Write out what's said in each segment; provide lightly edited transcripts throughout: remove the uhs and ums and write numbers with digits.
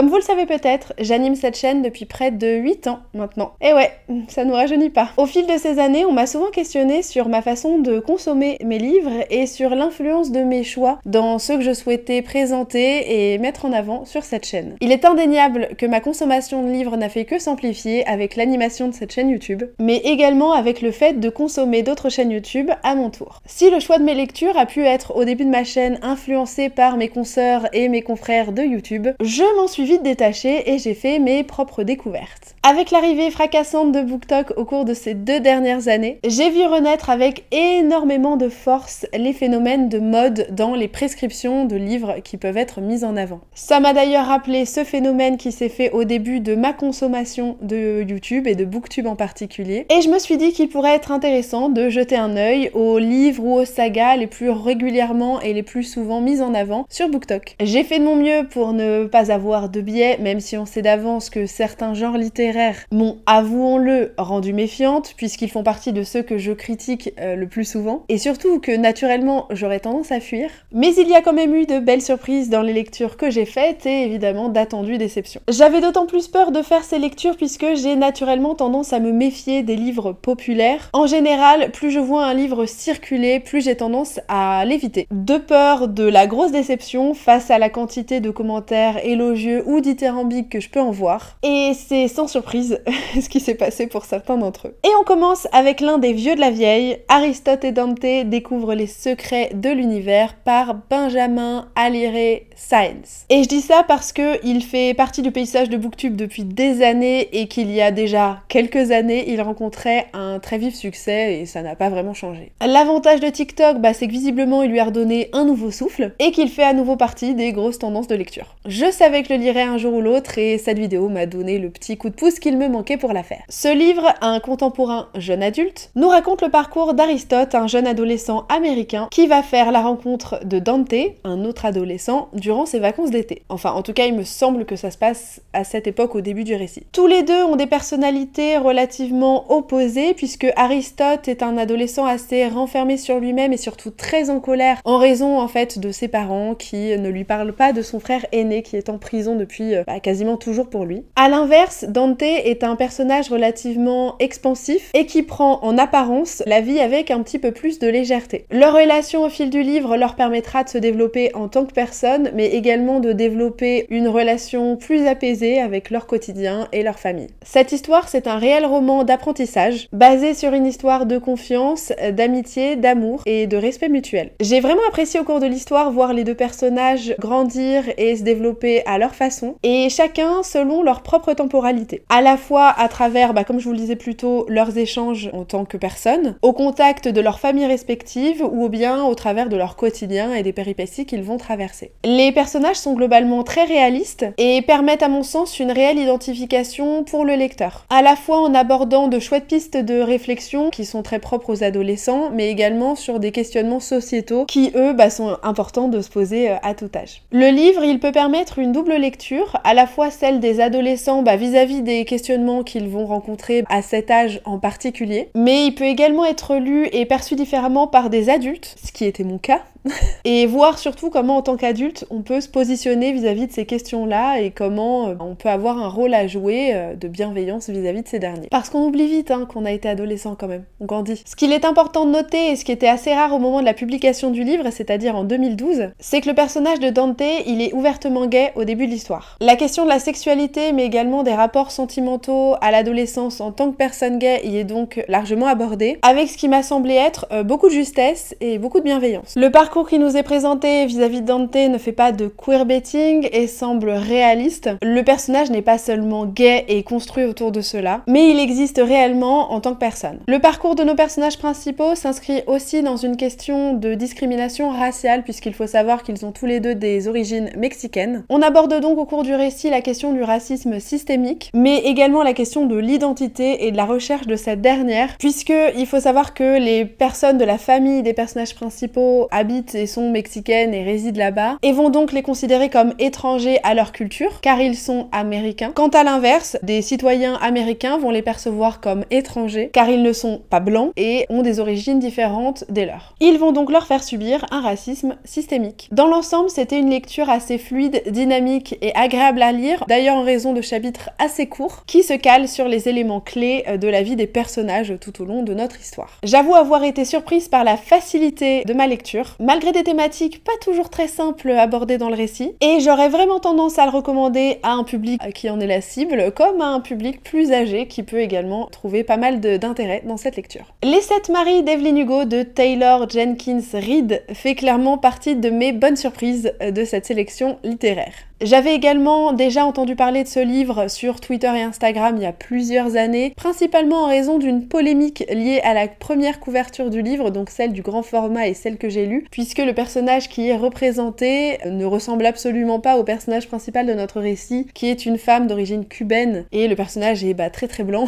Comme vous le savez peut-être, j'anime cette chaîne depuis près de 8 ans maintenant. Et ouais, ça nous rajeunit pas. Au fil de ces années, on m'a souvent questionné sur ma façon de consommer mes livres et sur l'influence de mes choix dans ceux que je souhaitais présenter et mettre en avant sur cette chaîne. Il est indéniable que ma consommation de livres n'a fait que s'amplifier avec l'animation de cette chaîne YouTube, mais également avec le fait de consommer d'autres chaînes YouTube à mon tour. Si le choix de mes lectures a pu être au début de ma chaîne influencé par mes consoeurs et mes confrères de YouTube, je m'en suis vite détachée et j'ai fait mes propres découvertes. Avec l'arrivée fracassante de BookTok au cours de ces 2 dernières années, j'ai vu renaître avec énormément de force les phénomènes de mode dans les prescriptions de livres qui peuvent être mis en avant. Ça m'a d'ailleurs rappelé ce phénomène qui s'est fait au début de ma consommation de YouTube et de BookTube en particulier, et je me suis dit qu'il pourrait être intéressant de jeter un œil aux livres ou aux sagas les plus régulièrement et les plus souvent mis en avant sur BookTok. J'ai fait de mon mieux pour ne pas avoir de biais, même si on sait d'avance que certains genres littéraires m'ont, avouons-le, rendu méfiante, puisqu'ils font partie de ceux que je critique le plus souvent, et surtout que naturellement j'aurais tendance à fuir. Mais il y a quand même eu de belles surprises dans les lectures que j'ai faites et évidemment d'attendues déceptions. J'avais d'autant plus peur de faire ces lectures puisque j'ai naturellement tendance à me méfier des livres populaires. En général, plus je vois un livre circuler, plus j'ai tendance à l'éviter. De peur de la grosse déception face à la quantité de commentaires élogieux ou dithyrambiques que je peux en voir. Et c'est sans surprise ce qui s'est passé pour certains d'entre eux. Et on commence avec l'un des vieux de la vieille. Aristote et Dante découvrent les secrets de l'univers par Benjamin Alire Sáenz. Et je dis ça parce que il fait partie du paysage de BookTube depuis des années et qu'il y a déjà quelques années, il rencontrait un très vif succès et ça n'a pas vraiment changé. L'avantage de TikTok, c'est que visiblement il lui a redonné un nouveau souffle et qu'il fait à nouveau partie des grosses tendances de lecture. Je savais que je le lirais un jour ou l'autre et cette vidéo m'a donné le petit coup de pouce qu'il me manquait pour la faire. Ce livre, un contemporain jeune adulte, nous raconte le parcours d'Aristote, un jeune adolescent américain qui va faire la rencontre de Dante, un autre adolescent, durant ses vacances d'été. Enfin, en tout cas, il me semble que ça se passe à cette époque au début du récit. Tous les deux ont des personnalités relativement opposées puisque Aristote est un adolescent assez renfermé sur lui-même et surtout très en colère en raison en fait de ses parents qui ne lui parlent pas de son frère aîné qui est en prison depuis quasiment toujours pour lui. À l'inverse, Dante est un personnage relativement expansif et qui prend en apparence la vie avec un petit peu plus de légèreté. Leur relation au fil du livre leur permettra de se développer en tant que personne mais également de développer une relation plus apaisée avec leur quotidien et leur famille. Cette histoire, c'est un réel roman d'apprentissage basé sur une histoire de confiance, d'amitié, d'amour et de respect mutuel. J'ai vraiment apprécié au cours de l'histoire voir les deux personnages grandir et se développer à leur façon et chacun selon leur propre temporalité. À la fois à travers, comme je vous le disais plus tôt, leurs échanges en tant que personnes, au contact de leurs familles respectives ou bien au travers de leur quotidien et des péripéties qu'ils vont traverser. Les personnages sont globalement très réalistes et permettent à mon sens une réelle identification pour le lecteur. À la fois en abordant de chouettes pistes de réflexion qui sont très propres aux adolescents, mais également sur des questionnements sociétaux qui, eux, sont importants de se poser à tout âge. Le livre, il peut permettre une double lecture, à la fois celle des adolescents vis-à-vis des questionnements qu'ils vont rencontrer à cet âge en particulier, mais il peut également être lu et perçu différemment par des adultes, ce qui était mon cas, et voir surtout comment en tant qu'adulte on peut se positionner vis-à-vis de ces questions-là et comment on peut avoir un rôle à jouer de bienveillance vis-à-vis de ces derniers. Parce qu'on oublie vite qu'on a été adolescent quand même, on grandit. Ce qu'il est important de noter et ce qui était assez rare au moment de la publication du livre, c'est-à-dire en 2012, c'est que le personnage de Dante, il est ouvertement gay au début de l'histoire. La question de la sexualité mais également des rapports sentimentaux à l'adolescence en tant que personne gay y est donc largement abordée, avec ce qui m'a semblé être beaucoup de justesse et beaucoup de bienveillance. Le parcours qui nous est présenté vis-à-vis de Dante ne fait pas de queerbaiting et semble réaliste. Le personnage n'est pas seulement gay et construit autour de cela, mais il existe réellement en tant que personne. Le parcours de nos personnages principaux s'inscrit aussi dans une question de discrimination raciale puisqu'il faut savoir qu'ils ont tous les deux des origines mexicaines. On aborde donc au cours du récit la question du racisme systémique, mais également la question de l'identité et de la recherche de cette dernière, puisque il faut savoir que les personnes de la famille des personnages principaux habitent habitent et sont mexicaines et résident là-bas, et vont donc les considérer comme étrangers à leur culture, car ils sont américains. Quant à l'inverse, des citoyens américains vont les percevoir comme étrangers, car ils ne sont pas blancs et ont des origines différentes des leurs. Ils vont donc leur faire subir un racisme systémique. Dans l'ensemble, c'était une lecture assez fluide, dynamique et agréable à lire, d'ailleurs en raison de chapitres assez courts, qui se calent sur les éléments clés de la vie des personnages tout au long de notre histoire. J'avoue avoir été surprise par la facilité de ma lecture, malgré des thématiques pas toujours très simples abordées dans le récit, et j'aurais vraiment tendance à le recommander à un public qui en est la cible, comme à un public plus âgé qui peut également trouver pas mal d'intérêt dans cette lecture. Les 7 maris d'Evelyn Hugo de Taylor Jenkins Reid fait clairement partie de mes bonnes surprises de cette sélection littéraire. J'avais également déjà entendu parler de ce livre sur Twitter et Instagram il y a plusieurs années, principalement en raison d'une polémique liée à la première couverture du livre, donc celle du grand format et celle que j'ai lue, puisque le personnage qui est représenté ne ressemble absolument pas au personnage principal de notre récit, qui est une femme d'origine cubaine, et le personnage est très très blanc,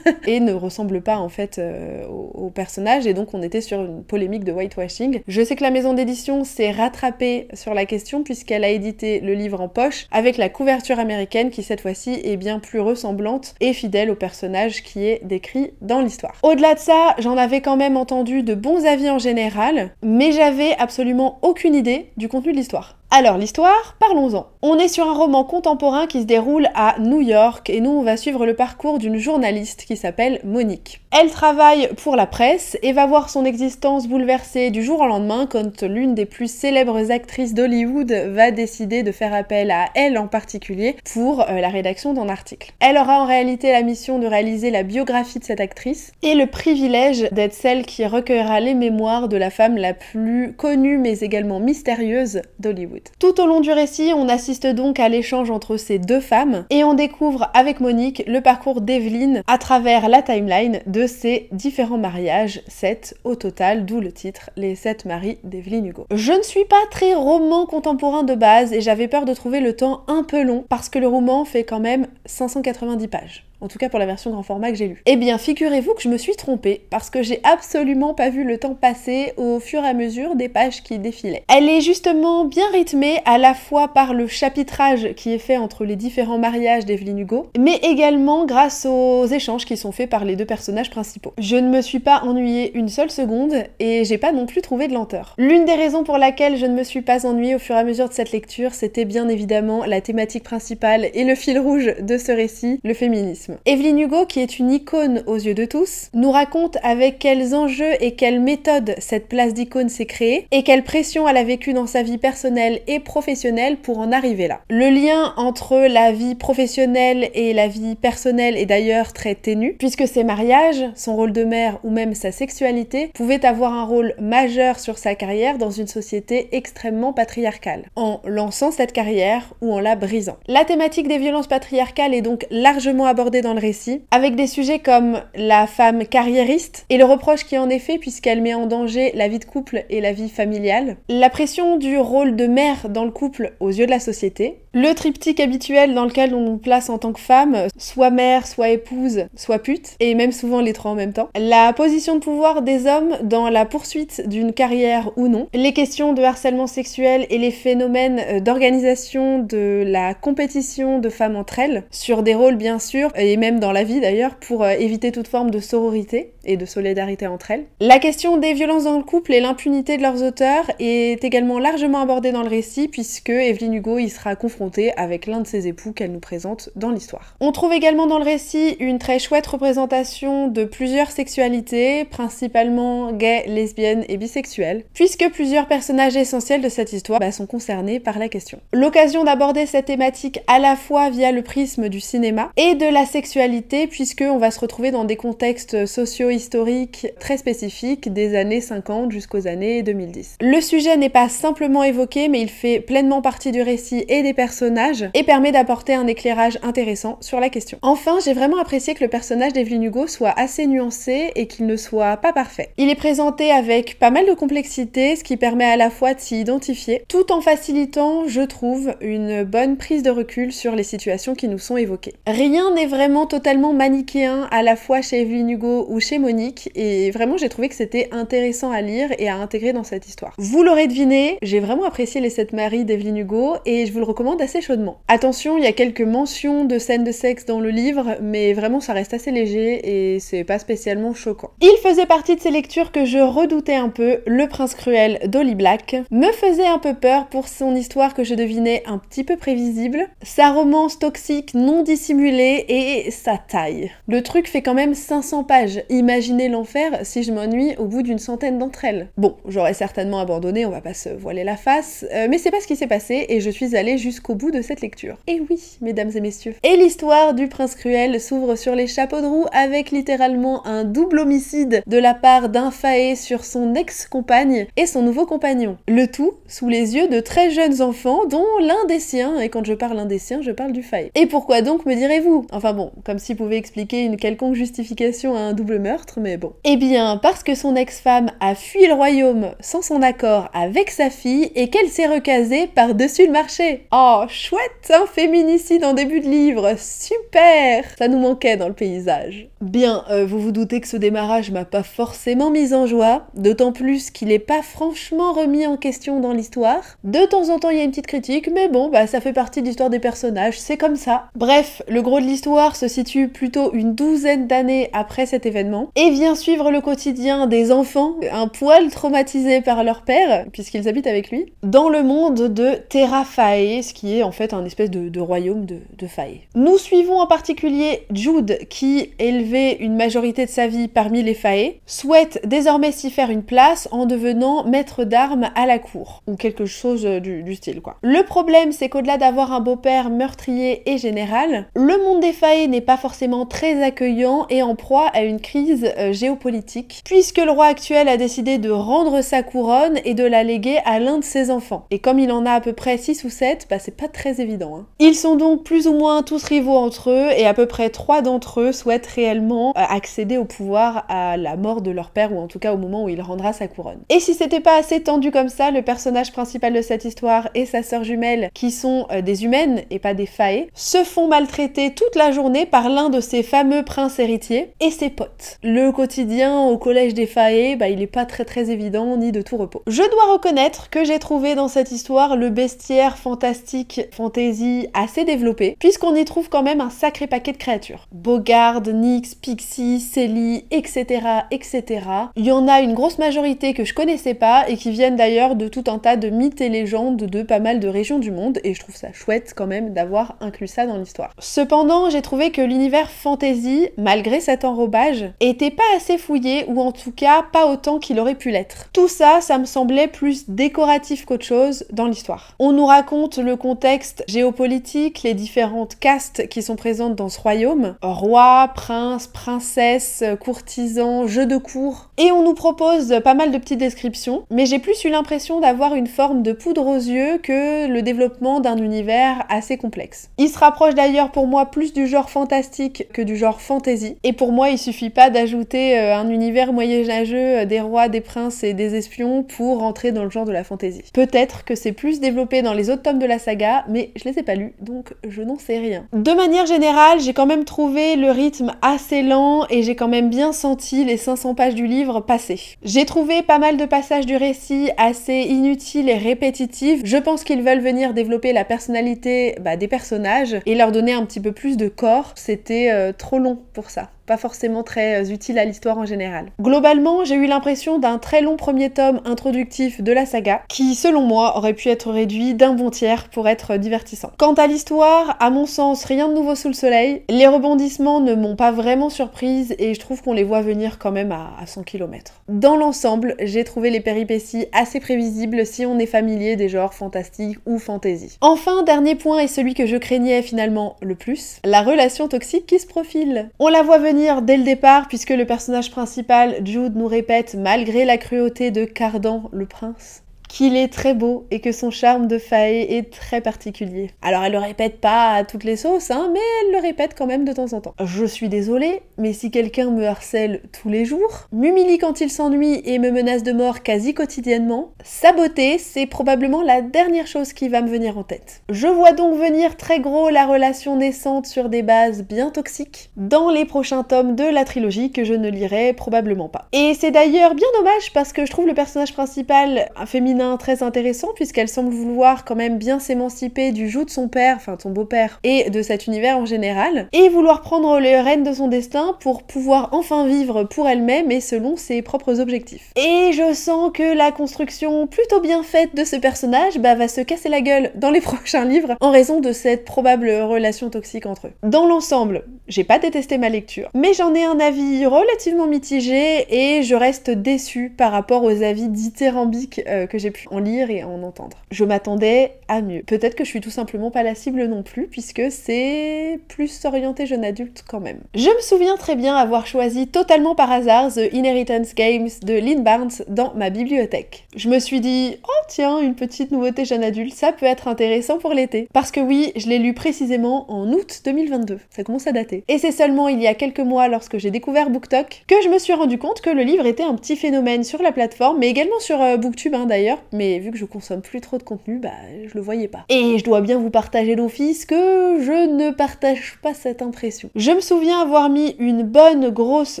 et ne ressemble pas en fait au personnage, et donc on était sur une polémique de whitewashing. Je sais que la maison d'édition s'est rattrapée sur la question, puisqu'elle a édité le livre en poche, avec la couverture américaine qui cette fois-ci est bien plus ressemblante et fidèle au personnage qui est décrit dans l'histoire. Au-delà de ça, j'en avais quand même entendu de bons avis en général, mais j'avais absolument aucune idée du contenu de l'histoire. Alors l'histoire, parlons-en. On est sur un roman contemporain qui se déroule à New York et nous on va suivre le parcours d'une journaliste qui s'appelle Monique. Elle travaille pour la presse et va voir son existence bouleversée du jour au lendemain quand l'une des plus célèbres actrices d'Hollywood va décider de faire appel à elle en particulier pour la rédaction d'un article. Elle aura en réalité la mission de réaliser la biographie de cette actrice et le privilège d'être celle qui recueillera les mémoires de la femme la plus connue mais également mystérieuse d'Hollywood. Tout au long du récit, on assiste donc à l'échange entre ces deux femmes et on découvre avec Monique le parcours d'Evelyn à travers la timeline de ces différents mariages, 7 au total, d'où le titre, les 7 maris d'Evelyn Hugo. Je ne suis pas très roman contemporain de base et j'avais peur de trouver le temps un peu long parce que le roman fait quand même 590 pages. En tout cas pour la version grand format que j'ai lue. Eh bien, figurez-vous que je me suis trompée, parce que j'ai absolument pas vu le temps passer au fur et à mesure des pages qui défilaient. Elle est justement bien rythmée à la fois par le chapitrage qui est fait entre les différents mariages d'Evelyn Hugo, mais également grâce aux échanges qui sont faits par les deux personnages principaux. Je ne me suis pas ennuyée une seule seconde, et j'ai pas non plus trouvé de lenteur. L'une des raisons pour laquelle je ne me suis pas ennuyée au fur et à mesure de cette lecture, c'était bien évidemment la thématique principale et le fil rouge de ce récit, le féminisme. Evelyn Hugo, qui est une icône aux yeux de tous, nous raconte avec quels enjeux et quelles méthodes cette place d'icône s'est créée et quelle pression elle a vécue dans sa vie personnelle et professionnelle pour en arriver là. Le lien entre la vie professionnelle et la vie personnelle est d'ailleurs très ténu, puisque ses mariages, son rôle de mère ou même sa sexualité pouvaient avoir un rôle majeur sur sa carrière dans une société extrêmement patriarcale, en lançant cette carrière ou en la brisant. La thématique des violences patriarcales est donc largement abordée dans le récit, avec des sujets comme la femme carriériste et le reproche qui en est fait puisqu'elle met en danger la vie de couple et la vie familiale, la pression du rôle de mère dans le couple aux yeux de la société, le triptyque habituel dans lequel on nous place en tant que femme, soit mère, soit épouse, soit pute, et même souvent les trois en même temps, la position de pouvoir des hommes dans la poursuite d'une carrière ou non, les questions de harcèlement sexuel et les phénomènes d'organisation de la compétition de femmes entre elles, sur des rôles bien sûr, et même dans la vie d'ailleurs, pour éviter toute forme de sororité et de solidarité entre elles. La question des violences dans le couple et l'impunité de leurs auteurs est également largement abordée dans le récit, puisque Evelyn Hugo y sera confrontée avec l'un de ses époux qu'elle nous présente dans l'histoire. On trouve également dans le récit une très chouette représentation de plusieurs sexualités, principalement gays, lesbiennes et bisexuelles, puisque plusieurs personnages essentiels de cette histoire sont concernés par la question. L'occasion d'aborder cette thématique à la fois via le prisme du cinéma et de la sexualité, puisqu'on va se retrouver dans des contextes socio-historiques très spécifiques des années 50 jusqu'aux années 2010. Le sujet n'est pas simplement évoqué, mais il fait pleinement partie du récit et des personnages personnage et permet d'apporter un éclairage intéressant sur la question. Enfin, j'ai vraiment apprécié que le personnage d'Evelyn Hugo soit assez nuancé et qu'il ne soit pas parfait. Il est présenté avec pas mal de complexité, ce qui permet à la fois de s'y identifier, tout en facilitant, je trouve, une bonne prise de recul sur les situations qui nous sont évoquées. Rien n'est vraiment totalement manichéen à la fois chez Evelyn Hugo ou chez Monique, et vraiment j'ai trouvé que c'était intéressant à lire et à intégrer dans cette histoire. Vous l'aurez deviné, j'ai vraiment apprécié les 7 maris d'Evelyn Hugo et je vous le recommande assez chaudement. Attention, il y a quelques mentions de scènes de sexe dans le livre, mais vraiment ça reste assez léger et c'est pas spécialement choquant. Il faisait partie de ces lectures que je redoutais un peu. Le Prince Cruel d'Holly Black me faisait un peu peur pour son histoire que je devinais un petit peu prévisible, sa romance toxique non dissimulée et sa taille. Le truc fait quand même 500 pages. Imaginez l'enfer si je m'ennuie au bout d'une centaine d'entre elles. Bon, j'aurais certainement abandonné, on va pas se voiler la face, mais c'est pas ce qui s'est passé et je suis allée jusqu'au bout de cette lecture. Et oui, mesdames et messieurs. Et l'histoire du Prince Cruel s'ouvre sur les chapeaux de roue avec littéralement un double homicide de la part d'un faé sur son ex-compagne et son nouveau compagnon. Le tout sous les yeux de très jeunes enfants dont l'un des siens, et quand je parle l'un des siens, je parle du faé. Et pourquoi donc, me direz-vous? Enfin bon, comme s'il pouvait expliquer une quelconque justification à un double meurtre, mais bon. Eh bien, parce que son ex-femme a fui le royaume sans son accord avec sa fille et qu'elle s'est recasée par-dessus le marché. Oh, chouette, un féminicide en début de livre, super! Ça nous manquait dans le paysage. Bien, vous vous doutez que ce démarrage m'a pas forcément mise en joie, d'autant plus qu'il est pas franchement remis en question dans l'histoire. De temps en temps, il y a une petite critique, mais bon, bah ça fait partie de l'histoire des personnages, c'est comme ça. Bref, le gros de l'histoire se situe plutôt une douzaine d'années après cet événement, et vient suivre le quotidien des enfants, un poil traumatisés par leur père, puisqu'ils habitent avec lui, dans le monde de Terra Fae, ce qui est en fait un espèce de royaume de Fae. Nous suivons en particulier Jude, qui, élevé une majorité de sa vie parmi les Fae, souhaite désormais s'y faire une place en devenant maître d'armes à la cour, ou quelque chose du style quoi. Le problème, c'est qu'au-delà d'avoir un beau-père meurtrier et général, le monde des Fae n'est pas forcément très accueillant et en proie à une crise géopolitique, puisque le roi actuel a décidé de rendre sa couronne et de la léguer à l'un de ses enfants. Et comme il en a à peu près 6 ou 7, bah c'est pas très évident. Hein. Ils sont donc plus ou moins tous rivaux entre eux, et à peu près 3 d'entre eux souhaitent réellement accéder au pouvoir à la mort de leur père, ou en tout cas au moment où il rendra sa couronne. Et si c'était pas assez tendu comme ça, le personnage principal de cette histoire et sa sœur jumelle, qui sont des humaines et pas des fae, se font maltraiter toute la journée par l'un de ces fameux princes héritiers et ses potes. Le quotidien au collège des fae, bah il est pas très évident ni de tout repos. Je dois reconnaître que j'ai trouvé dans cette histoire le bestiaire fantastique fantasy assez développé, puisqu'on y trouve quand même un sacré paquet de créatures. Bogarde, Nyx, Pixie, Célie, etc. etc. Il y en a une grosse majorité que je connaissais pas et qui viennent d'ailleurs de tout un tas de mythes et légendes de pas mal de régions du monde, et je trouve ça chouette quand même d'avoir inclus ça dans l'histoire. Cependant, j'ai trouvé que l'univers fantasy, malgré cet enrobage, était pas assez fouillé, ou en tout cas pas autant qu'il aurait pu l'être. Tout ça, ça me semblait plus décoratif qu'autre chose dans l'histoire. On nous raconte le contexte géopolitique, les différentes castes qui sont présentes dans ce royaume, roi, prince, princesse, courtisan, jeu de cour, et on nous propose pas mal de petites descriptions, mais j'ai plus eu l'impression d'avoir une forme de poudre aux yeux que le développement d'un univers assez complexe. Il se rapproche d'ailleurs pour moi plus du genre fantastique que du genre fantasy, et pour moi il suffit pas d'ajouter un univers moyenâgeux, des rois, des princes et des espions pour rentrer dans le genre de la fantasy. Peut-être que c'est plus développé dans les autres tomes de la saga, mais je les ai pas lus, donc je n'en sais rien. De manière générale, j'ai quand même trouvé le rythme assez lent et j'ai quand même bien senti les 500 pages du livre passer. J'ai trouvé pas mal de passages du récit assez inutiles et répétitifs. Je pense qu'ils veulent venir développer la personnalité des personnages et leur donner un petit peu plus de corps. C'était trop long pour ça. Pas forcément très utile à l'histoire en général. Globalement, j'ai eu l'impression d'un très long premier tome introductif de la saga, qui selon moi aurait pu être réduit d'un bon tiers pour être divertissant. Quant à l'histoire, à mon sens, rien de nouveau sous le soleil. Les rebondissements ne m'ont pas vraiment surprise et je trouve qu'on les voit venir quand même à 100 km. Dans l'ensemble, j'ai trouvé les péripéties assez prévisibles si on est familier des genres fantastique ou fantasy. Enfin, dernier point et celui que je craignais finalement le plus, la relation toxique qui se profile. On la voit venir dès le départ puisque le personnage principal, Jude, nous répète, malgré la cruauté de Cardan, le prince, qu'il est très beau et que son charme de fae est très particulier. Alors elle le répète pas à toutes les sauces, hein, mais elle le répète quand même de temps en temps. Je suis désolée, mais si quelqu'un me harcèle tous les jours, m'humilie quand il s'ennuie et me menace de mort quasi quotidiennement, sa beauté, c'est probablement la dernière chose qui va me venir en tête. Je vois donc venir très gros la relation naissante sur des bases bien toxiques dans les prochains tomes de la trilogie que je ne lirai probablement pas. Et c'est d'ailleurs bien dommage parce que je trouve le personnage principal un féminin très intéressant puisqu'elle semble vouloir quand même bien s'émanciper du joug de son père, enfin de son beau-père, et de cet univers en général, et vouloir prendre les rênes de son destin pour pouvoir enfin vivre pour elle-même et selon ses propres objectifs. Et je sens que la construction plutôt bien faite de ce personnage va se casser la gueule dans les prochains livres en raison de cette probable relation toxique entre eux. Dans l'ensemble, j'ai pas détesté ma lecture, mais j'en ai un avis relativement mitigé et je reste déçue par rapport aux avis dithyrambiques que j'ai pu en lire et en entendre. Je m'attendais à mieux. Peut-être que je suis tout simplement pas la cible non plus, puisque c'est plus orienté jeune adulte quand même. Je me souviens très bien avoir choisi totalement par hasard The Inheritance Games de Lynn Barnes dans ma bibliothèque. Je me suis dit, oh tiens, une petite nouveauté jeune adulte, ça peut être intéressant pour l'été. Parce que oui, je l'ai lu précisément en août 2022. Ça commence à dater. Et c'est seulement il y a quelques mois, lorsque j'ai découvert BookTok, que je me suis rendu compte que le livre était un petit phénomène sur la plateforme, mais également sur BookTube d'ailleurs. Mais vu que je consomme plus trop de contenu, je le voyais pas. Et je dois bien vous partager d'office que je ne partage pas cette impression. Je me souviens avoir mis une bonne grosse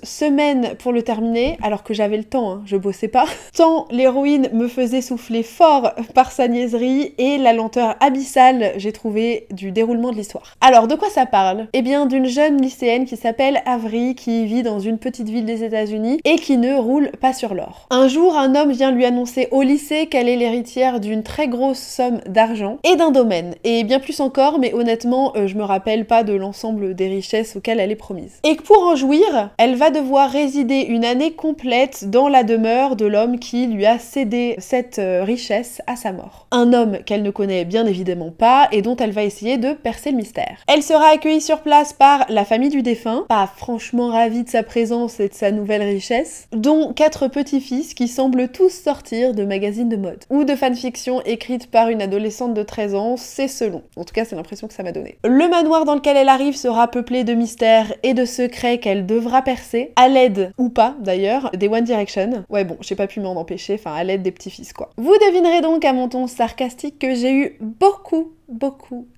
semaine pour le terminer, alors que j'avais le temps, hein, je bossais pas. Tant l'héroïne me faisait souffler fort par sa niaiserie et la lenteur abyssale, j'ai trouvé, du déroulement de l'histoire. Alors, de quoi ça parle? Eh bien, d'une jeune lycéenne qui s'appelle Avery, qui vit dans une petite ville des États-Unis et qui ne roule pas sur l'or. Un jour, un homme vient lui annoncer au lycée qu'elle est l'héritière d'une très grosse somme d'argent et d'un domaine, et bien plus encore, mais honnêtement, je me rappelle pas de l'ensemble des richesses auxquelles elle est promise. Et que pour en jouir, elle va devoir résider une année complète dans la demeure de l'homme qui lui a cédé cette richesse à sa mort. Un homme qu'elle ne connaît bien évidemment pas et dont elle va essayer de percer le mystère. Elle sera accueillie sur place par la famille du défunt, pas franchement ravie de sa présence et de sa nouvelle richesse, dont 4 petits-fils qui semblent tous sortir de magazines de mode, ou de fanfiction écrite par une adolescente de 13 ans, c'est selon. En tout cas, c'est l'impression que ça m'a donné. Le manoir dans lequel elle arrive sera peuplé de mystères et de secrets qu'elle devra percer, à l'aide, ou pas d'ailleurs, des One Direction. Ouais bon, j'ai pas pu m'en empêcher, enfin à l'aide des petits-fils quoi. Vous devinerez donc à mon ton sarcastique que j'ai eu beaucoup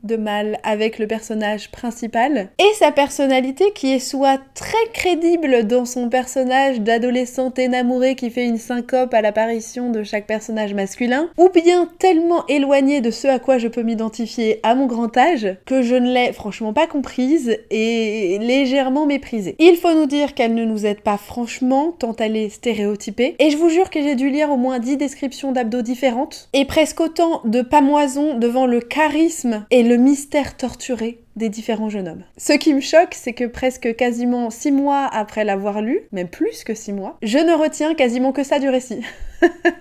de mal avec le personnage principal et sa personnalité qui est soit très crédible dans son personnage d'adolescente énamourée qui fait une syncope à l'apparition de chaque personnage masculin, ou bien tellement éloignée de ce à quoi je peux m'identifier à mon grand âge que je ne l'ai franchement pas comprise et légèrement méprisée. Il faut nous dire qu'elle ne nous aide pas franchement tant elle est stéréotypée, et je vous jure que j'ai dû lire au moins 10 descriptions d'abdos différentes et presque autant de pamoison devant le charisme et le mystère torturé des différents jeunes hommes. Ce qui me choque, c'est que presque quasiment 6 mois après l'avoir lu, même plus que 6 mois, je ne retiens quasiment que ça du récit.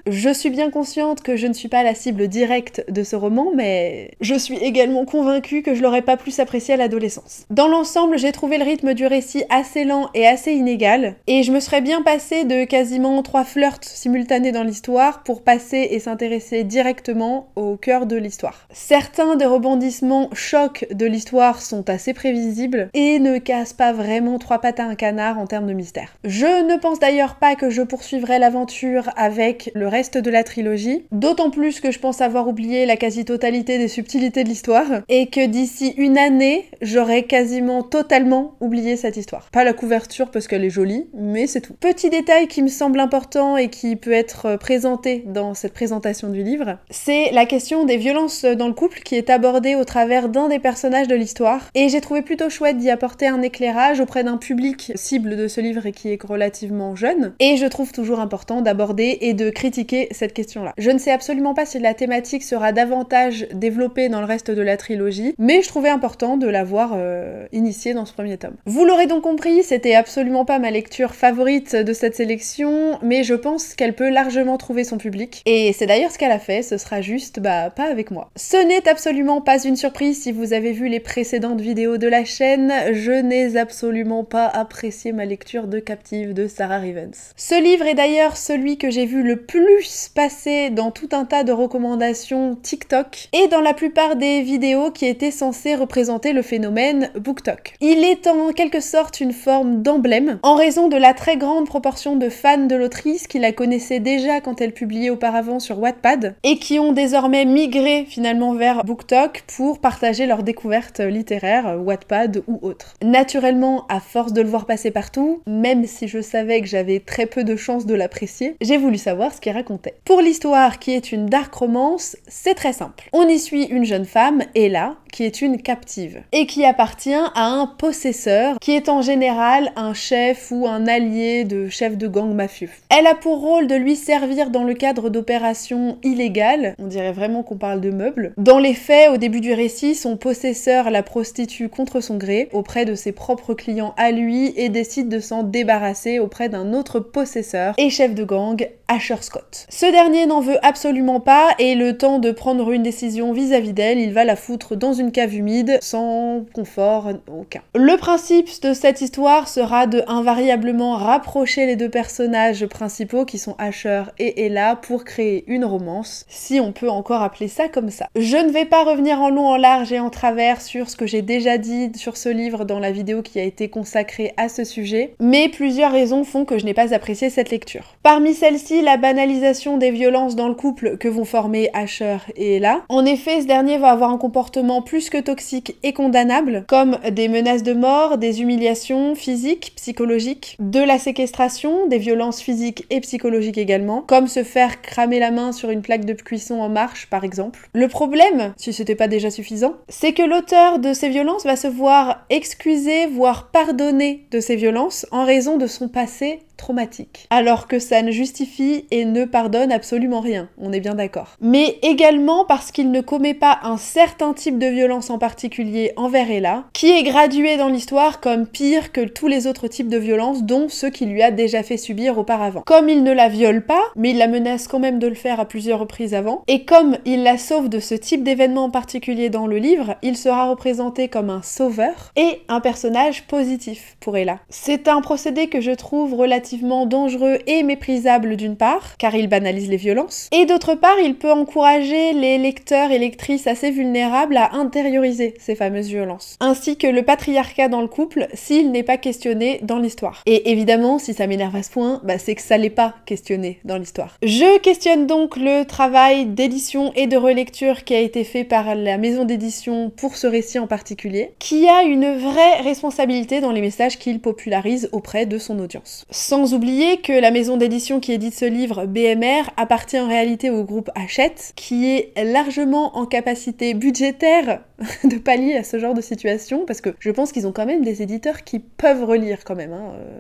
Je suis bien consciente que je ne suis pas la cible directe de ce roman, mais je suis également convaincue que je l'aurais pas plus apprécié à l'adolescence. Dans l'ensemble, j'ai trouvé le rythme du récit assez lent et assez inégal, et je me serais bien passée de quasiment 3 flirts simultanés dans l'histoire pour passer et s'intéresser directement au cœur de l'histoire. Certains des rebondissements chocs de l'histoire sont assez prévisibles et ne cassent pas vraiment 3 pattes à un canard en termes de mystère. Je ne pense d'ailleurs pas que je poursuivrai l'aventure avec le reste de la trilogie, d'autant plus que je pense avoir oublié la quasi-totalité des subtilités de l'histoire et que d'ici une année, j'aurai quasiment totalement oublié cette histoire. Pas la couverture parce qu'elle est jolie, mais c'est tout. Petit détail qui me semble important et qui peut être présenté dans cette présentation du livre, c'est la question des violences dans le couple qui est abordée au travers d'un des personnages de l'histoire, et j'ai trouvé plutôt chouette d'y apporter un éclairage auprès d'un public cible de ce livre et qui est relativement jeune, et je trouve toujours important d'aborder et de critiquer cette question-là. Je ne sais absolument pas si la thématique sera davantage développée dans le reste de la trilogie, mais je trouvais important de l'avoir initiée dans ce premier tome. Vous l'aurez donc compris, c'était absolument pas ma lecture favorite de cette sélection, mais je pense qu'elle peut largement trouver son public, et c'est d'ailleurs ce qu'elle a fait, ce sera juste, pas avec moi. Ce n'est absolument pas une surprise si vous avez vu les précédentes vidéos de la chaîne, je n'ai absolument pas apprécié ma lecture de Captive de Sarah Rivens. Ce livre est d'ailleurs celui que j'ai vu le plus passer dans tout un tas de recommandations TikTok et dans la plupart des vidéos qui étaient censées représenter le phénomène BookTok. Il est en quelque sorte une forme d'emblème, en raison de la très grande proportion de fans de l'autrice qui la connaissaient déjà quand elle publiait auparavant sur Wattpad, et qui ont désormais migré finalement vers BookTok pour partager leurs découvertes littéraires, Wattpad ou autres. Naturellement, à force de le voir passer partout, même si je savais que j'avais très peu de chances de l'apprécier, j'ai voulu savoir ce qu'il racontait. Pour l'histoire, qui est une dark romance, c'est très simple. On y suit une jeune femme, Ella, qui est une captive, et qui appartient à un possesseur, qui est en général un chef ou un allié de chef de gang mafieux. Elle a pour rôle de lui servir dans le cadre d'opérations illégales, on dirait vraiment qu'on parle de meubles. Dans les faits, au début du récit, son possesseur la prostitue contre son gré, auprès de ses propres clients à lui, et décide de s'en débarrasser auprès d'un autre possesseur et chef de gang, Asher Scott. Ce dernier n'en veut absolument pas, et le temps de prendre une décision vis-à-vis d'elle, il va la foutre dans une cave humide, sans confort aucun. Le principe de cette histoire sera de invariablement rapprocher les deux personnages principaux, qui sont Asher et Ella, pour créer une romance, si on peut encore appeler ça comme ça. Je ne vais pas revenir en long, en large et en travers sur ce que j'ai déjà dit sur ce livre dans la vidéo qui a été consacrée à ce sujet, mais plusieurs raisons font que je n'ai pas apprécié cette lecture. Parmi celles-ci, la banalisation des violences dans le couple que vont former Asher et Ella. En effet, ce dernier va avoir un comportement plus que toxique et condamnable, comme des menaces de mort, des humiliations physiques, psychologiques, de la séquestration, des violences physiques et psychologiques également, comme se faire cramer la main sur une plaque de cuisson en marche par exemple. Le problème, si c'était pas déjà suffisant, c'est que l'auteur de ces violences va se voir excusé, voire pardonné de ces violences en raison de son passé traumatique. Alors que ça ne justifie et ne pardonne absolument rien, on est bien d'accord. Mais également parce qu'il ne commet pas un certain type de violence en particulier envers Ella, qui est gradué dans l'histoire comme pire que tous les autres types de violences, dont ceux qu'il lui a déjà fait subir auparavant. Comme il ne la viole pas, mais il la menace quand même de le faire à plusieurs reprises avant, et comme il la sauve de ce type d'événement en particulier dans le livre, il sera représenté comme un sauveur et un personnage positif pour Ella. C'est un procédé que je trouve relativement dangereux et méprisable d'une part, car il banalise les violences, et d'autre part, il peut encourager les lecteurs et lectrices assez vulnérables à intérioriser ces fameuses violences, ainsi que le patriarcat dans le couple s'il n'est pas questionné dans l'histoire. Et évidemment, si ça m'énerve à ce point, c'est que ça l'est pas questionné dans l'histoire. Je questionne donc le travail d'édition et de relecture qui a été fait par la maison d'édition pour ce récit en particulier, qui a une vraie responsabilité dans les messages qu'il popularise auprès de son audience. Sans oublier que la maison d'édition qui édite ce livre, BMR, appartient en réalité au groupe Hachette, qui est largement en capacité budgétaire de pallier à ce genre de situation, parce que je pense qu'ils ont quand même des éditeurs qui peuvent relire quand même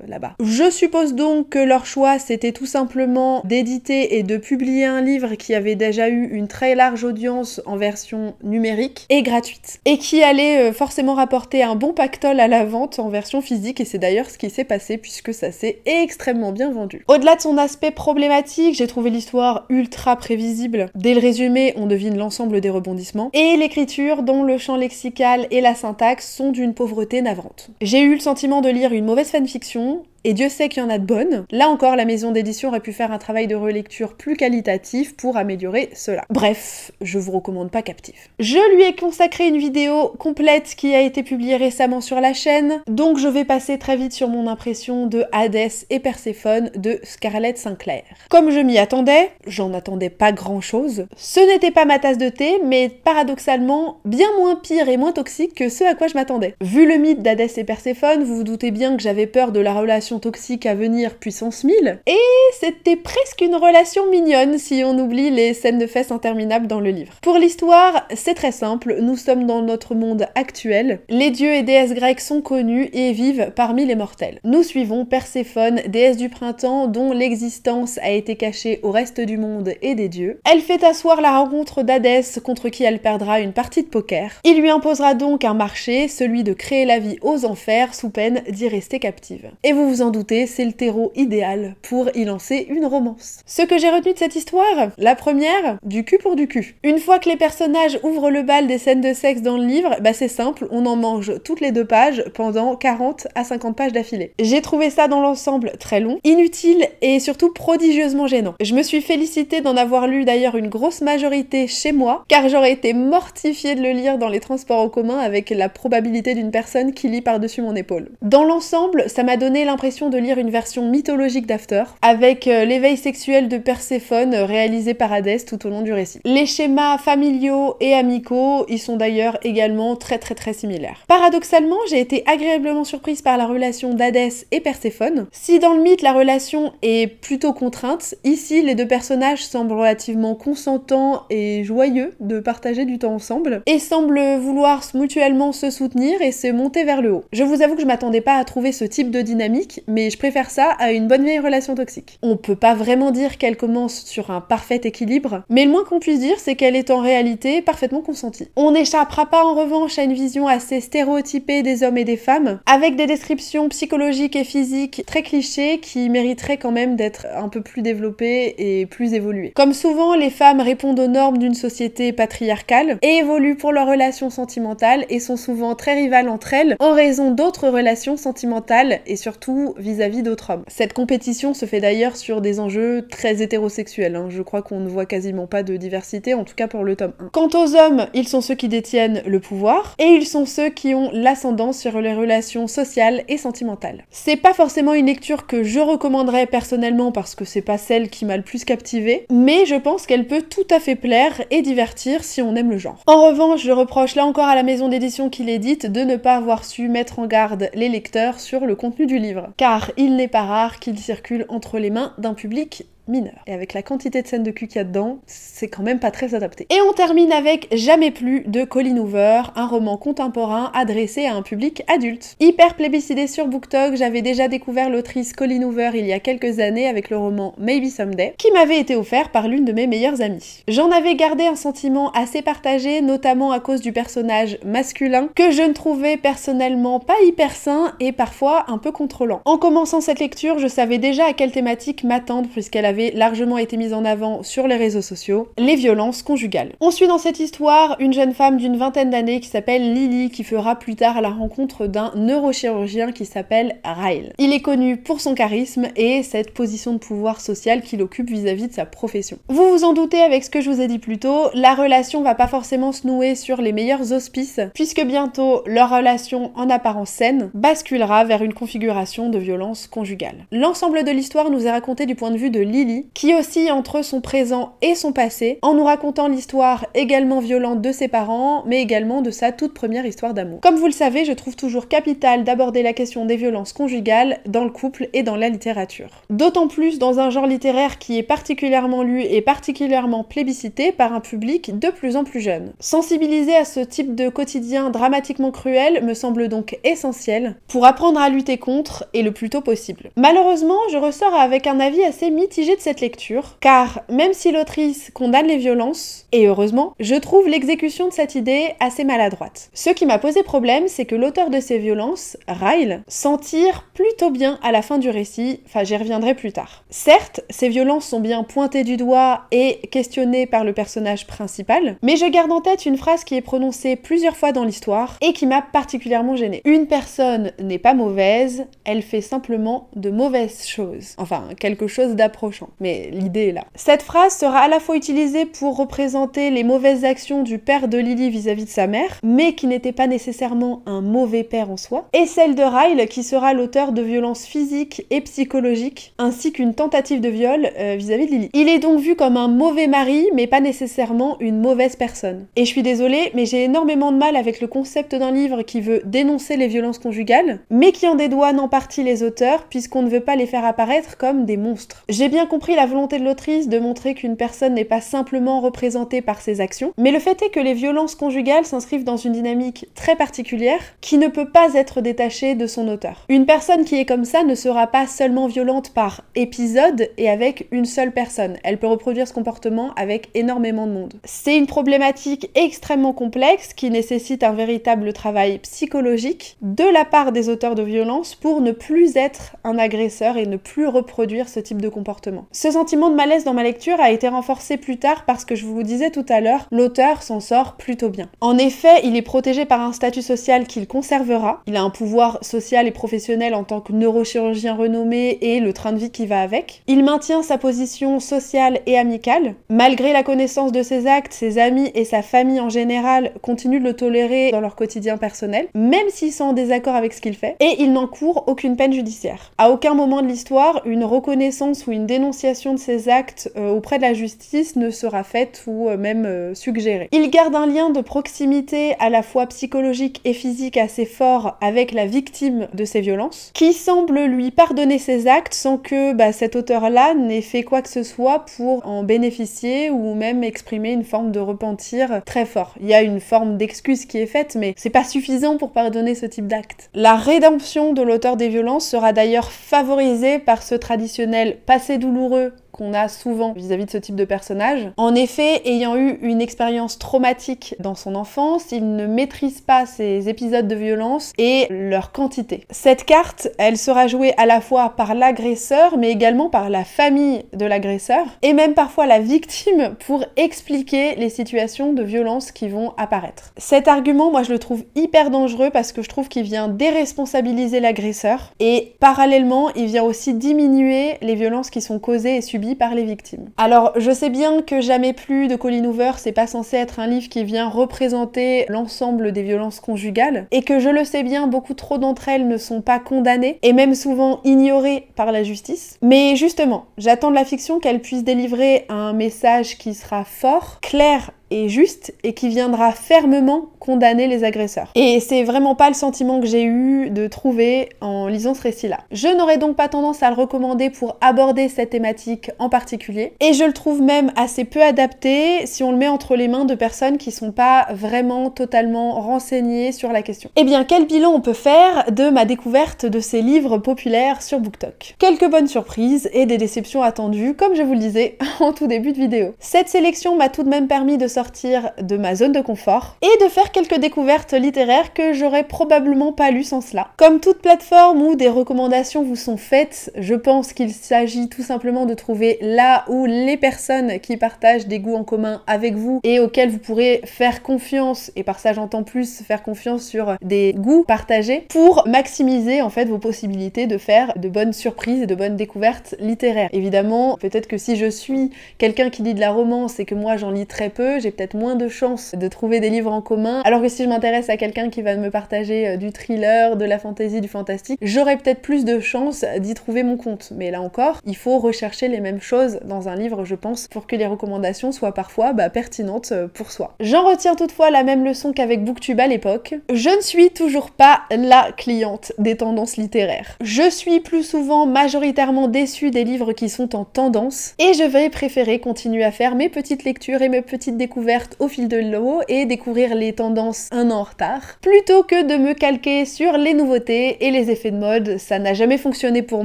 là-bas. Je suppose donc que leur choix c'était tout simplement d'éditer et de publier un livre qui avait déjà eu une très large audience en version numérique et gratuite, et qui allait forcément rapporter un bon pactole à la vente en version physique, et c'est d'ailleurs ce qui s'est passé puisque ça s'est extrêmement bien vendu. Au-delà de son aspect problématique, j'ai trouvé l'histoire ultra prévisible. Dès le résumé, on devine l'ensemble des rebondissements, et l'écriture dont le champ lexical et la syntaxe sont d'une pauvreté navrante. J'ai eu le sentiment de lire une mauvaise fanfiction, et Dieu sait qu'il y en a de bonnes. Là encore, la maison d'édition aurait pu faire un travail de relecture plus qualitatif pour améliorer cela. Bref, je vous recommande pas Captive. Je lui ai consacré une vidéo complète qui a été publiée récemment sur la chaîne, donc je vais passer très vite sur mon impression de Hadès et Perséphone de Scarlett Sinclair. Comme je m'y attendais, j'en attendais pas grand chose. Ce n'était pas ma tasse de thé, mais paradoxalement bien moins pire et moins toxique que ce à quoi je m'attendais. Vu le mythe d'Hadès et Perséphone, vous vous doutez bien que j'avais peur de la relation toxique à venir puissance 1000, et c'était presque une relation mignonne si on oublie les scènes de fesses interminables dans le livre. Pour l'histoire, c'est très simple, nous sommes dans notre monde actuel, les dieux et déesses grecs sont connus et vivent parmi les mortels. Nous suivons Perséphone, déesse du printemps dont l'existence a été cachée au reste du monde et des dieux. Elle fait asseoir la rencontre d'Hadès contre qui elle perdra une partie de poker. Il lui imposera donc un marché, celui de créer la vie aux enfers sous peine d'y rester captive. Et vous vous en en doutez, c'est le terreau idéal pour y lancer une romance. Ce que j'ai retenu de cette histoire, la première, du cul pour du cul. Une fois que les personnages ouvrent le bal des scènes de sexe dans le livre, bah c'est simple, on en mange toutes les 2 pages pendant 40 à 50 pages d'affilée. J'ai trouvé ça dans l'ensemble très long, inutile et surtout prodigieusement gênant. Je me suis félicitée d'en avoir lu d'ailleurs une grosse majorité chez moi, car j'aurais été mortifiée de le lire dans les transports en commun avec la probabilité d'une personne qui lit par-dessus mon épaule. Dans l'ensemble, ça m'a donné l'impression de lire une version mythologique d'After, avec l'éveil sexuel de Perséphone réalisé par Hadès tout au long du récit. Les schémas familiaux et amicaux y sont d'ailleurs également très similaires. Paradoxalement, j'ai été agréablement surprise par la relation d'Hadès et Perséphone. Si dans le mythe la relation est plutôt contrainte, ici les 2 personnages semblent relativement consentants et joyeux de partager du temps ensemble, et semblent vouloir mutuellement se soutenir et se monter vers le haut. Je vous avoue que je m'attendais pas à trouver ce type de dynamique, mais je préfère ça à une bonne vieille relation toxique. On peut pas vraiment dire qu'elle commence sur un parfait équilibre, mais le moins qu'on puisse dire, c'est qu'elle est en réalité parfaitement consentie. On n'échappera pas en revanche à une vision assez stéréotypée des hommes et des femmes, avec des descriptions psychologiques et physiques très clichés qui mériteraient quand même d'être un peu plus développées et plus évoluées. Comme souvent, les femmes répondent aux normes d'une société patriarcale et évoluent pour leurs relations sentimentales et sont souvent très rivales entre elles en raison d'autres relations sentimentales et surtout vis-à-vis d'autres hommes. Cette compétition se fait d'ailleurs sur des enjeux très hétérosexuels, je crois qu'on ne voit quasiment pas de diversité, en tout cas pour le tome 1. Quant aux hommes, ils sont ceux qui détiennent le pouvoir et ils sont ceux qui ont l'ascendant sur les relations sociales et sentimentales. C'est pas forcément une lecture que je recommanderais personnellement parce que c'est pas celle qui m'a le plus captivée, mais je pense qu'elle peut tout à fait plaire et divertir si on aime le genre. En revanche, je reproche là encore à la maison d'édition qui l'édite de ne pas avoir su mettre en garde les lecteurs sur le contenu du livre, car il n'est pas rare qu'il circule entre les mains d'un public mineur. Et avec la quantité de scènes de cul qu'il y a dedans, c'est quand même pas très adapté. Et on termine avec Jamais plus de Colleen Hoover, un roman contemporain adressé à un public adulte. Hyper plébiscité sur BookTok, j'avais déjà découvert l'autrice Colleen Hoover il y a quelques années avec le roman Maybe Someday, qui m'avait été offert par l'une de mes meilleures amies. J'en avais gardé un sentiment assez partagé, notamment à cause du personnage masculin, que je ne trouvais personnellement pas hyper sain et parfois un peu contrôlant. En commençant cette lecture, je savais déjà à quelle thématique m'attendre puisqu'elle avait largement été mise en avant sur les réseaux sociaux, les violences conjugales. On suit dans cette histoire une jeune femme d'une vingtaine d'années qui s'appelle Lily, qui fera plus tard la rencontre d'un neurochirurgien qui s'appelle Ryle. Il est connu pour son charisme et cette position de pouvoir social qu'il occupe vis-à-vis de sa profession. Vous vous en doutez avec ce que je vous ai dit plus tôt, la relation va pas forcément se nouer sur les meilleurs auspices, puisque bientôt leur relation en apparence saine basculera vers une configuration de violence conjugale. L'ensemble de l'histoire nous est raconté du point de vue de Lily, qui oscille entre son présent et son passé, en nous racontant l'histoire également violente de ses parents, mais également de sa toute première histoire d'amour. Comme vous le savez, je trouve toujours capital d'aborder la question des violences conjugales dans le couple et dans la littérature. D'autant plus dans un genre littéraire qui est particulièrement lu et particulièrement plébiscité par un public de plus en plus jeune. Sensibiliser à ce type de quotidien dramatiquement cruel me semble donc essentiel pour apprendre à lutter contre et le plus tôt possible. Malheureusement, je ressors avec un avis assez mitigé de cette lecture, car même si l'autrice condamne les violences, et heureusement, je trouve l'exécution de cette idée assez maladroite. Ce qui m'a posé problème, c'est que l'auteur de ces violences, Ryle, s'en tire plutôt bien à la fin du récit, enfin j'y reviendrai plus tard. Certes, ces violences sont bien pointées du doigt et questionnées par le personnage principal, mais je garde en tête une phrase qui est prononcée plusieurs fois dans l'histoire et qui m'a particulièrement gênée. Une personne n'est pas mauvaise, elle fait simplement de mauvaises choses. Enfin, quelque chose d'approchant. Mais l'idée est là. Cette phrase sera à la fois utilisée pour représenter les mauvaises actions du père de Lily vis-à-vis de sa mère, mais qui n'était pas nécessairement un mauvais père en soi, et celle de Ryle qui sera l'auteur de violences physiques et psychologiques, ainsi qu'une tentative de viol vis-à-vis de Lily. Il est donc vu comme un mauvais mari, mais pas nécessairement une mauvaise personne. Et je suis désolée, mais j'ai énormément de mal avec le concept d'un livre qui veut dénoncer les violences conjugales, mais qui en dédouane en partie les auteurs, puisqu'on ne veut pas les faire apparaître comme des monstres. J'ai bien bien compris la volonté de l'autrice de montrer qu'une personne n'est pas simplement représentée par ses actions, mais le fait est que les violences conjugales s'inscrivent dans une dynamique très particulière qui ne peut pas être détachée de son auteur. Une personne qui est comme ça ne sera pas seulement violente par épisode et avec une seule personne. Elle peut reproduire ce comportement avec énormément de monde. C'est une problématique extrêmement complexe qui nécessite un véritable travail psychologique de la part des auteurs de violence pour ne plus être un agresseur et ne plus reproduire ce type de comportement. Ce sentiment de malaise dans ma lecture a été renforcé plus tard parce que je vous disais tout à l'heure, l'auteur s'en sort plutôt bien. En effet, il est protégé par un statut social qu'il conservera, il a un pouvoir social et professionnel en tant que neurochirurgien renommé et le train de vie qui va avec. Il maintient sa position sociale et amicale. Malgré la connaissance de ses actes, ses amis et sa famille en général continuent de le tolérer dans leur quotidien personnel, même s'ils sont en désaccord avec ce qu'il fait, et il n'encourt aucune peine judiciaire. À aucun moment de l'histoire, une reconnaissance ou une dénonciation de ses actes auprès de la justice ne sera faite ou même suggérée. Il garde un lien de proximité à la fois psychologique et physique assez fort avec la victime de ces violences, qui semble lui pardonner ses actes sans que cet auteur-là n'ait fait quoi que ce soit pour en bénéficier ou même exprimer une forme de repentir très fort. Il y a une forme d'excuse qui est faite, mais c'est pas suffisant pour pardonner ce type d'acte. La rédemption de l'auteur des violences sera d'ailleurs favorisée par ce traditionnel passé douloureux qu'on a souvent vis-à-vis de ce type de personnage. En effet, ayant eu une expérience traumatique dans son enfance, il ne maîtrise pas ces épisodes de violence et leur quantité. Cette carte, elle sera jouée à la fois par l'agresseur, mais également par la famille de l'agresseur, et même parfois la victime pour expliquer les situations de violence qui vont apparaître. Cet argument, moi je le trouve hyper dangereux parce que je trouve qu'il vient déresponsabiliser l'agresseur, et parallèlement, il vient aussi diminuer les violences qui sont causées et subies par les victimes. Alors, je sais bien que Jamais plus de Colleen Hoover, c'est pas censé être un livre qui vient représenter l'ensemble des violences conjugales, et que je le sais bien, beaucoup trop d'entre elles ne sont pas condamnées, et même souvent ignorées par la justice. Mais justement, j'attends de la fiction qu'elle puisse délivrer un message qui sera fort, clair et juste, et qui viendra fermement condamner les agresseurs. Et c'est vraiment pas le sentiment que j'ai eu de trouver en lisant ce récit-là. Je n'aurais donc pas tendance à le recommander pour aborder cette thématique en particulier, et je le trouve même assez peu adapté si on le met entre les mains de personnes qui sont pas vraiment totalement renseignées sur la question. Eh bien, quel bilan on peut faire de ma découverte de ces livres populaires sur BookTok? Quelques bonnes surprises et des déceptions attendues, comme je vous le disais en tout début de vidéo. Cette sélection m'a tout de même permis de sortir de ma zone de confort et de faire quelques découvertes littéraires que j'aurais probablement pas lues sans cela. Comme toute plateforme où des recommandations vous sont faites, je pense qu'il s'agit tout simplement de trouver là où les personnes qui partagent des goûts en commun avec vous et auxquelles vous pourrez faire confiance, et par ça j'entends plus faire confiance sur des goûts partagés, pour maximiser en fait vos possibilités de faire de bonnes surprises et de bonnes découvertes littéraires. Évidemment, peut-être que si je suis quelqu'un qui lit de la romance et que moi j'en lis très peu, j'ai peut-être moins de chances de trouver des livres en commun, alors que si je m'intéresse à quelqu'un qui va me partager du thriller, de la fantasy, du fantastique, j'aurai peut-être plus de chances d'y trouver mon compte. Mais là encore, il faut rechercher les mêmes choses dans un livre, je pense, pour que les recommandations soient parfois pertinentes pour soi. J'en retiens toutefois la même leçon qu'avec Booktube à l'époque. Je ne suis toujours pas la cliente des tendances littéraires. Je suis plus souvent majoritairement déçue des livres qui sont en tendance, et je vais préférer continuer à faire mes petites lectures et mes petites découvertes au fil de l'eau et découvrir les tendances un an en retard, plutôt que de me calquer sur les nouveautés et les effets de mode. Ça n'a jamais fonctionné pour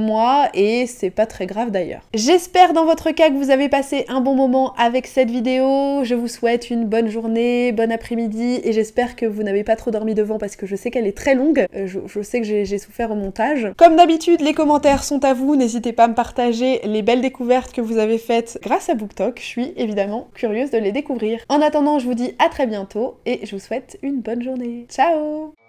moi et c'est pas très grave d'ailleurs. J'espère dans votre cas que vous avez passé un bon moment avec cette vidéo. Je vous souhaite une bonne journée, bon après-midi, et j'espère que vous n'avez pas trop dormi devant parce que je sais qu'elle est très longue. Je sais que j'ai souffert au montage. Comme d'habitude, les commentaires sont à vous. N'hésitez pas à me partager les belles découvertes que vous avez faites grâce à BookTok. Je suis évidemment curieuse de les découvrir. En attendant, je vous dis à très bientôt et je vous souhaite une bonne journée. Ciao!